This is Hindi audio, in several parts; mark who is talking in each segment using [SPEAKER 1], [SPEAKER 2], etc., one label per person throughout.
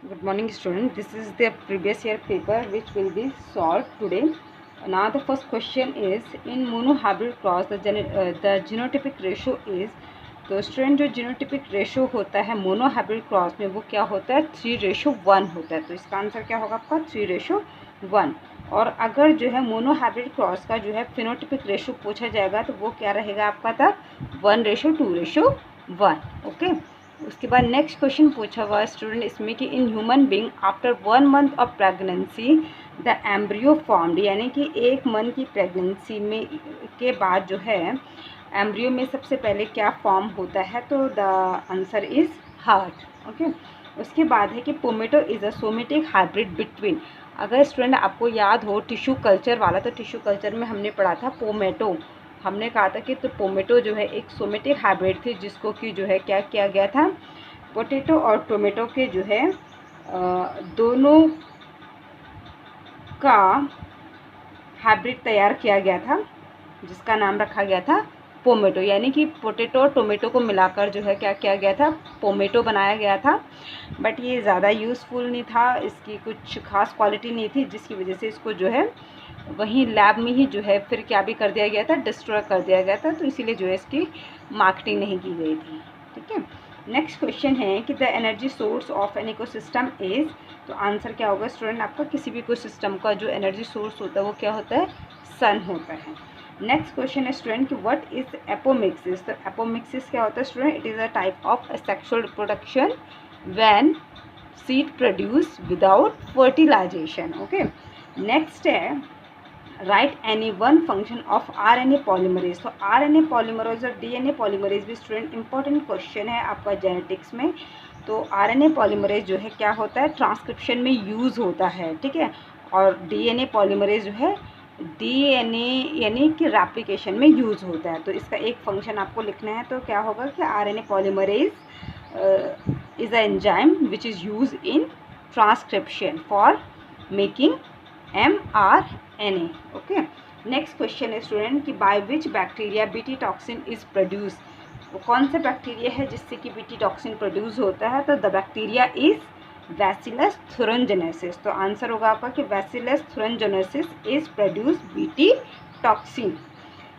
[SPEAKER 1] Good morning, student. This is the previous year paper which will be solved today. Now the first question is in monohybrid cross the genotypic ratio is. तो स्टूडेंट जो जीनोटिपिक रेशो होता है मोनोहाइब्रिड क्रॉस में वो क्या होता है 3:1 होता है। तो इसका आंसर क्या होगा आपका 3:1। और अगर जो है मोनोहाइब्रिड क्रॉस का जो है फिनोटिपिक रेशो पूछा जाएगा तो वो क्या रहेगा आपका था 1:2:1। ओके। उसके बाद नेक्स्ट क्वेश्चन पूछा हुआ स्टूडेंट इसमें कि in human being after 1 month of pregnancy the embryo formed, यानी कि 1 मंथ की प्रेगनेंसी में के बाद जो है एम्ब्रियो में सबसे पहले क्या फॉर्म होता है, तो the answer is heart. Okay. उसके बाद है कि pomato is a somatic hybrid between. अगर स्टूडेंट आपको याद हो टिश्यू कल्चर वाला, तो टिश्यू कल्चर में हमने पढ़ा था पोमेटो। हमने कहा था कि तो पोमेटो जो है एक सोमेटिक हाइब्रिड थी जिसको कि जो है क्या किया गया था, पोटैटो और टोमेटो के जो है दोनों का हाइब्रिड तैयार किया गया था जिसका नाम रखा गया था पोमेटो। यानी कि पोटैटो और टोमेटो को मिलाकर जो है क्या किया गया था, पोमेटो बनाया गया था। बट ये ज़्यादा यूज़फुल नहीं था, इसकी कुछ खास क्वालिटी नहीं थी, जिसकी वजह से इसको जो है वहीं लैब में ही जो है फिर क्या भी कर दिया गया था, डिस्ट्रॉय कर दिया गया था। तो इसीलिए जो है इसकी मार्केटिंग नहीं की गई थी। ठीक है। नेक्स्ट क्वेश्चन है कि the energy source of an ecosystem is. तो आंसर क्या होगा स्टूडेंट आपका, किसी भी इकोसिस्टम का जो एनर्जी सोर्स होता है वो क्या होता है, सन होता है। नेक्स्ट क्वेश्चन है स्टूडेंट कि व्हाट इज एपोमिक्सिस। तो एपोमिक्सिस क्या होता है student, it is a type of sexual reproduction when seed produce without fertilisation. Okay. Next है write any one function of RNA polymerase. तो आरएनए पॉलीमरेज और डीएनए पॉलीमरेज भी स्टूडेंट इंपॉर्टेंट क्वेश्चन है आपका जेनेटिक्स में। तो आरएनए पॉलीमरेज जो है क्या होता है, ट्रांसक्रिप्शन में यूज़ होता है। ठीक है। और डीएनए पॉलीमरेज जो है डीएनए यानी कि रेप्लिकेशन में यूज़ होता है। तो इसका एक फंक्शन आपको लिखना है, तो क्या होगा कि RNA polymerase is a enzyme which is use in transcription for making mRNA। Okay. Next question है स्टूडेंट कि by which bacteria BT toxin is produce. वो कौन सा बैक्टीरिया है जिससे कि बीटी टॉक्सिन प्रोड्यूस होता है, तो the bacteria is Bacillus thuringiensis. तो आंसर होगा आपका कि Bacillus thuringiensis is produce BT toxin.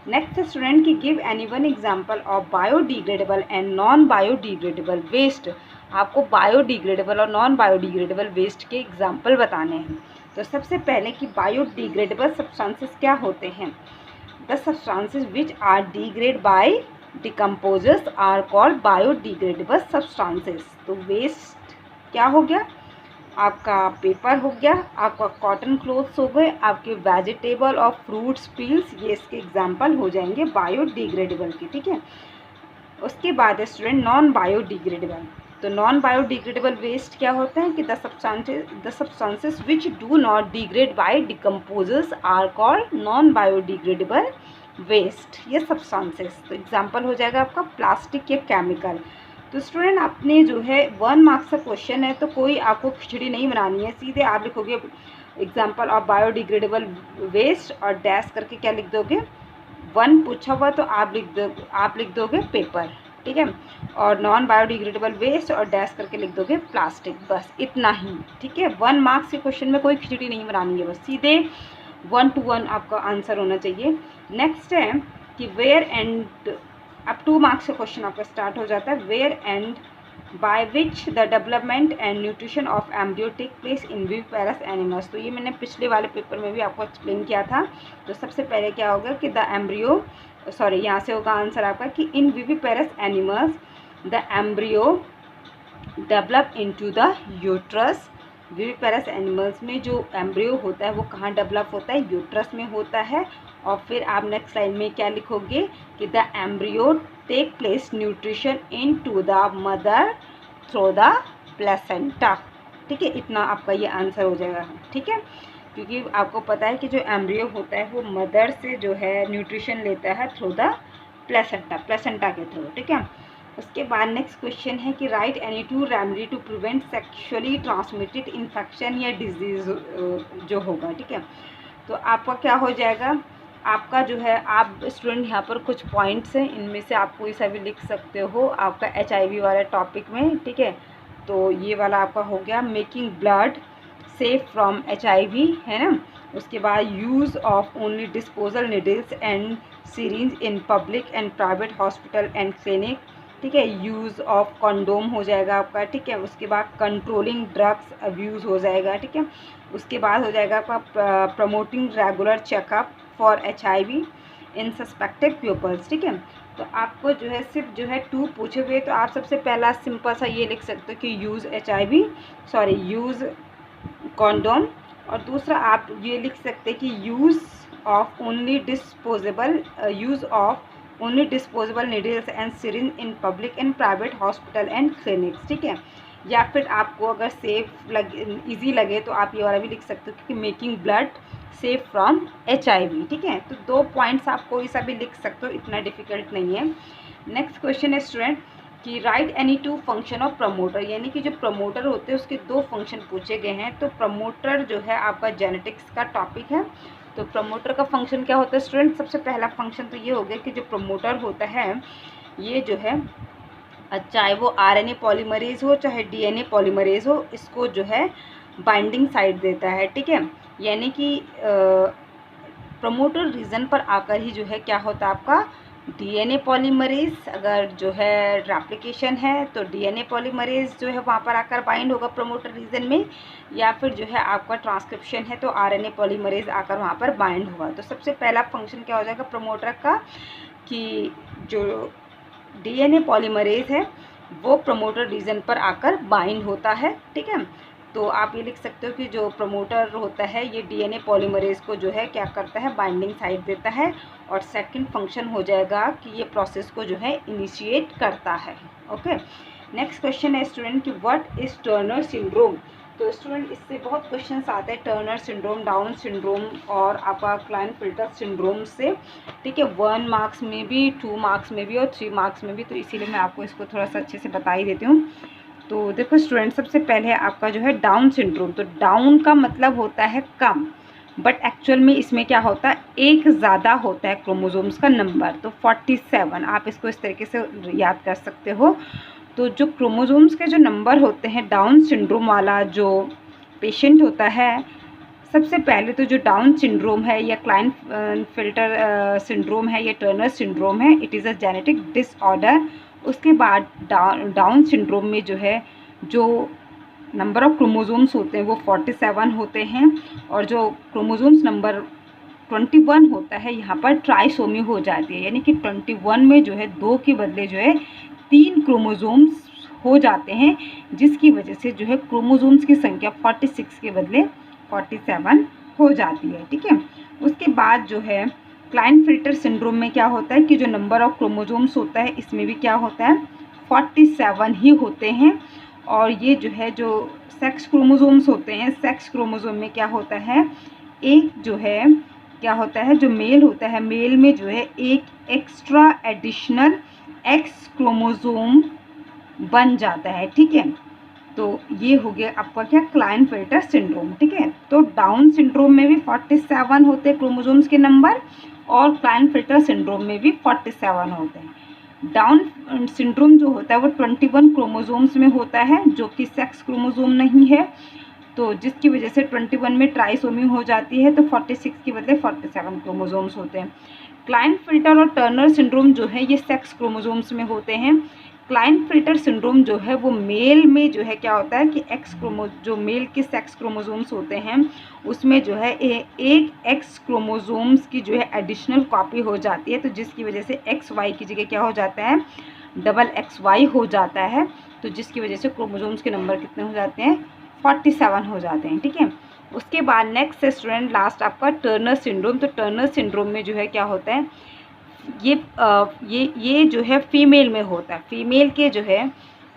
[SPEAKER 1] Next student की give any one example of biodegradable and non biodegradable waste. आपको बायोडिग्रेडेबल और नॉन बायोडिग्रेडेबल वेस्ट के एग्जाम्पल बताने हैं। तो सबसे पहले कि बायोडिग्रेडेबल सब्सटेंसेस क्या होते हैं, the substances which are degrade by decomposers are called biodegradable substances. तो वेस्ट क्या हो गया, आपका पेपर हो गया, आपका कॉटन क्लोथ्स हो गए, आपके वेजिटेबल और फ्रूट्स पील्स, ये इसके एग्जाम्पल हो जाएंगे बायोडिग्रेडेबल के। ठीक है। उसके बाद स्टूडेंट नॉन बायोडिग्रेडेबल। तो नॉन बायोडिग्रेडेबल वेस्ट क्या होता है कि the substances which do not degrade by decomposers are called non biodegradable waste, ये सब्सटेंसेस। तो एग्जाम्पल हो जाएगा आपका प्लास्टिक या केमिकल। तो स्टूडेंट आपने जो है 1 मार्क्स का क्वेश्चन है, तो कोई आपको खिचड़ी नहीं बनानी है, सीधे आप लिखोगे एग्जाम्पल ऑफ बायोडिग्रेडेबल वेस्ट और डैश करके क्या लिख दोगे, 1 पूछा हुआ तो आप लिख दोगे पेपर। ठीक है। और नॉन बायोडिग्रेडेबल वेस्ट और डैश करके लिख दोगे प्लास्टिक, बस इतना ही। ठीक है। 1 मार्क्स के क्वेश्चन में कोई खिचड़ी नहीं बनानी है, बस सीधे 1 to 1 आपका आंसर होना चाहिए। नेक्स्ट है कि वेयर एंड, अब 2 मार्क्स का क्वेश्चन आपका स्टार्ट हो जाता है, where and by which the development and nutrition of embryo take place in viviparous animals. तो ये मैंने पिछले वाले पेपर में भी आपको एक्सप्लेन किया था। तो सबसे पहले क्या होगा कि द एम्ब्रियो, सॉरी यहाँ से होगा आंसर आपका कि in viviparous animals the embryo develop into the uterus. Viviparous animals में जो एम्ब्रियो होता है वो कहाँ डेवलप होता है, यूट्रस में होता है। और फिर आप नेक्स्ट लाइन में क्या लिखोगे कि the embryo take place nutrition in to the mother through the placenta. ठीक है। इतना आपका ये आंसर हो जाएगा। ठीक है। क्योंकि आपको पता है कि जो एम्ब्रियो होता है वो मदर से जो है न्यूट्रिशन लेता है थ्रू द प्लेसेंटा के थ्रू। ठीक है। उसके बाद नेक्स्ट क्वेश्चन है कि write any 2 remedy to prevent sexually transmitted infection या डिजीज़ जो होगा। ठीक है। तो आपका क्या हो जाएगा, आपका जो है, आप स्टूडेंट यहाँ पर कुछ पॉइंट्स हैं, इनमें से आप कोई सा भी लिख सकते हो आपका HIV वाले टॉपिक में। ठीक है। तो ये वाला आपका हो गया making blood safe from HIV, है ना। उसके बाद use of only disposal needles and series in public and private hospital and clinic, ठीक है। यूज़ ऑफ कंडोम हो जाएगा आपका, ठीक है। उसके बाद कंट्रोलिंग ड्रग्स अब्यूज़ हो जाएगा, ठीक है। उसके बाद हो जाएगा आपका promoting regular checkup for HIV इन सस्पेक्टेड पीपल्स, ठीक है। तो आपको जो है सिर्फ जो है 2 पूछे हुए, तो आप सबसे पहला सिंपल सा ये लिख सकते हो कि यूज़ कॉन्डोम, और दूसरा आप ये लिख सकते हैं कि use of only disposable needles and syringe in public and private hospital and clinics, ठीक है। या फिर आपको अगर सेफ लगे, ईजी लगे, तो आप ये वाला भी लिख सकते हो कि making blood safe from HIV, ठीक है। तो 2 पॉइंट्स आप कोई सा भी लिख सकते हो, इतना डिफिकल्ट नहीं है। नेक्स्ट क्वेश्चन है स्टूडेंट कि write any 2 function of promoter, यानी कि जो प्रमोटर होते हैं उसके 2 फंक्शन पूछे गए हैं। तो प्रमोटर जो है आपका जेनेटिक्स का टॉपिक है। तो प्रमोटर का फंक्शन क्या होता है स्टूडेंट, सबसे पहला फंक्शन तो ये हो गया कि जो प्रमोटर होता है ये जो है चाहे वो RNA पॉलीमरेज हो चाहे DNA पॉलीमरेज हो, इसको जो है बाइंडिंग साइट देता है, ठीक है। यानी कि प्रमोटर रीजन पर आकर ही जो है क्या होता है आपका DNA पॉलीमरेज, अगर जो है रेप्लिकेशन है तो DNA पॉलीमरेज जो है वहाँ पर आकर बाइंड होगा प्रमोटर रीजन में, या फिर जो है आपका ट्रांसक्रिप्शन है तो RNA पॉलीमरेज आकर वहाँ पर बाइंड होगा। तो सबसे पहला फंक्शन क्या हो जाएगा प्रमोटर का कि जो DNA पॉलीमरेज है वो प्रमोटर रीजन पर आकर बाइंड होता है, ठीक है। तो आप ये लिख सकते हो कि जो प्रमोटर होता है ये DNA पॉलीमरेज को जो है क्या करता है, बाइंडिंग साइट देता है, और सेकंड फंक्शन हो जाएगा कि ये प्रोसेस को जो है इनिशिएट करता है। ओके, नेक्स्ट क्वेश्चन है स्टूडेंट कि व्हाट इज टर्नर सिंड्रोम। तो स्टूडेंट इससे बहुत क्वेश्चंस आते हैं टर्नर सिंड्रोम, डाउन सिंड्रोम और आपका क्लाइनफिल्टर सिंड्रोम से, ठीक है। 1 मार्क्स में भी, 2 मार्क्स में भी और 3 मार्क्स में भी, तो इसीलिए मैं आपको इसको थोड़ा सा अच्छे से बता ही देती हूँ। तो देखो स्टूडेंट, सबसे पहले आपका जो है डाउन सिंड्रोम। तो डाउन का मतलब होता है कम, बट एक्चुअल में इसमें क्या होता है, एक ज़्यादा होता है क्रोमोसोम्स का नंबर, तो 47। आप इसको इस तरीके से याद कर सकते हो। तो जो क्रोमोसोम्स के जो नंबर होते हैं, डाउन सिंड्रोम वाला जो पेशेंट होता है, सबसे पहले तो जो डाउन सिंड्रोम है या क्लाइनफिल्टर सिंड्रोम है या टर्नर सिंड्रोम है, it is a genetic disorder. उसके बाद डाउन सिंड्रोम में जो है जो नंबर ऑफ क्रोमोसोम्स होते हैं वो 47 होते हैं, और जो क्रोमोसोम्स नंबर 21 होता है यहाँ पर ट्राइसोमी हो जाती है, यानी कि 21 में जो है 2 के बदले जो है 3 क्रोमोसोम्स हो जाते हैं, जिसकी वजह से जो है क्रोमोसोम्स की संख्या 46 के बदले 47 हो जाती है, ठीक है। उसके बाद जो है क्लाइनफिल्टर सिंड्रोम में क्या होता है कि जो नंबर ऑफ क्रोमोसोम्स होता है इसमें भी क्या होता है 47 ही होते हैं, और ये जो है जो सेक्स क्रोमोसोम्स होते हैं, सेक्स क्रोमोसोम में क्या होता है, एक जो है क्या होता है, जो मेल होता है, मेल में जो है एक एक्स्ट्रा एडिशनल एक्स क्रोमोसोम बन जाता है, ठीक है। तो ये हो गया आपका क्या क्लाइनफिल्टर सिंड्रोम, ठीक है। तो डाउन सिंड्रोम में भी 47 होते हैं क्रोमोसोम्स के नंबर, और क्लाइनफिल्टर सिंड्रोम में भी 47 होते हैं। डाउन सिंड्रोम जो होता है वो 21 क्रोमोसोम्स में होता है, जो कि सेक्स क्रोमोसोम नहीं है, तो जिसकी वजह से 21 में ट्राइसोमी हो जाती है, तो 46 के बदले 47 क्रोमोसोम्स होते हैं। क्लाइनफिल्टर और टर्नर सिंड्रोम जो है ये सेक्स क्रोमोसोम्स में होते हैं। क्लाइनफिल्टर सिंड्रोम जो है वो मेल में जो है क्या होता है कि जो मेल के सेक्स क्रोमोसोम्स होते हैं उसमें जो है एक एक्स क्रोमोसोम्स की जो है एडिशनल कॉपी हो जाती है, तो जिसकी वजह से XY की जगह क्या हो जाता है, डबल XY हो जाता है, तो जिसकी वजह से क्रोमोसोम्स के नंबर कितने हो जाते हैं, 47 हो जाते हैं, ठीक है। उसके बाद नेक्स्ट स्टूडेंट लास्ट आपका टर्नर सिंड्रोम। तो टर्नर सिंड्रोम में जो है क्या होता है, ये जो है फीमेल में होता है, फीमेल के जो है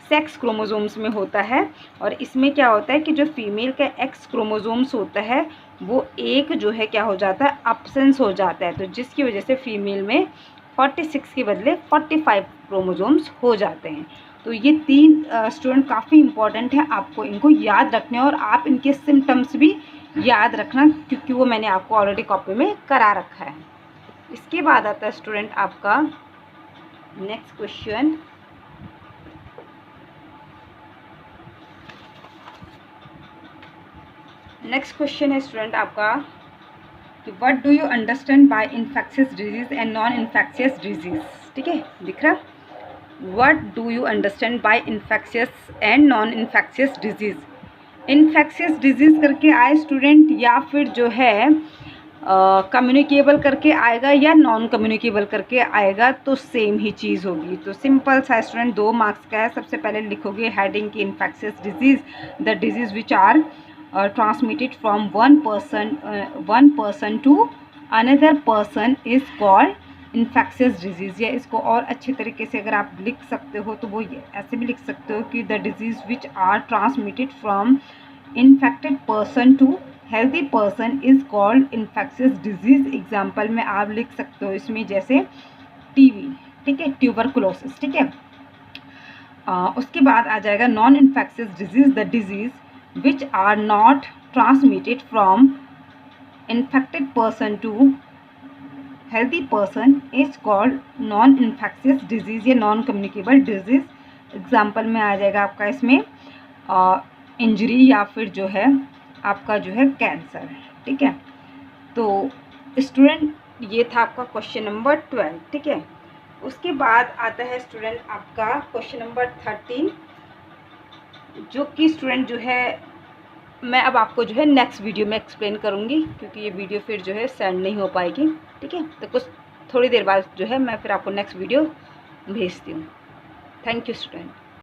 [SPEAKER 1] सेक्स क्रोमोसोम्स में होता है, और इसमें क्या होता है कि जो फीमेल का एक्स क्रोमोसोम्स होता है वो एक जो है क्या हो जाता है, अब्सेंस हो जाता है, तो जिसकी वजह से फीमेल में 46 के बदले 45 क्रोमोसोम्स हो जाते हैं। तो ये 3 स्टूडेंट काफ़ी इंपॉर्टेंट है, आपको इनको याद रखने, और आप इनके सिम्टम्स भी याद रखना, क्योंकि वो मैंने आपको ऑलरेडी कॉपी में करा रखा है। इसके बाद आता है स्टूडेंट आपका नेक्स्ट क्वेश्चन नेक्स्ट क्वेश्चन है स्टूडेंट आपका कि what do you understand by infectious disease and non infectious disease. ठीक है, दिख रहा, what do you understand by infectious and non infectious disease. Infectious disease करके आए स्टूडेंट, या फिर जो है कम्युनिकेबल करके आएगा या नॉन कम्युनिकेबल करके आएगा, तो सेम ही चीज़ होगी। तो सिंपल सा स्टूडेंट 2 मार्क्स का है। सबसे पहले लिखोगे हेडिंग की infectious disease, the disease which are transmitted from one person to another person is called infectious disease। या इसको और अच्छे तरीके से अगर आप लिख सकते हो तो वो ये ऐसे भी लिख सकते हो कि the disease which are transmitted from infected person to healthy person is called infectious disease। Example में आप लिख सकते हो इसमें जैसे टीबी, ठीक है, ट्यूबरकुलोसिस, ठीक है। उसके बाद आ जाएगा non infectious disease, the disease which are not transmitted from infected person to healthy person is called non infectious disease या non communicable disease। एग्जाम्पल में आ जाएगा आपका इसमें इंजरी या फिर जो है आपका जो है कैंसर, ठीक है। तो स्टूडेंट ये था आपका क्वेश्चन नंबर 12, ठीक है। उसके बाद आता है स्टूडेंट आपका क्वेश्चन नंबर 13, जो कि स्टूडेंट जो है मैं अब आपको जो है नेक्स्ट वीडियो में एक्सप्लेन करूँगी, क्योंकि ये वीडियो फिर जो है सेंड नहीं हो पाएगी, ठीक है। तो कुछ थोड़ी देर बाद जो है मैं फिर आपको नेक्स्ट वीडियो भेजती हूँ। Thank you student.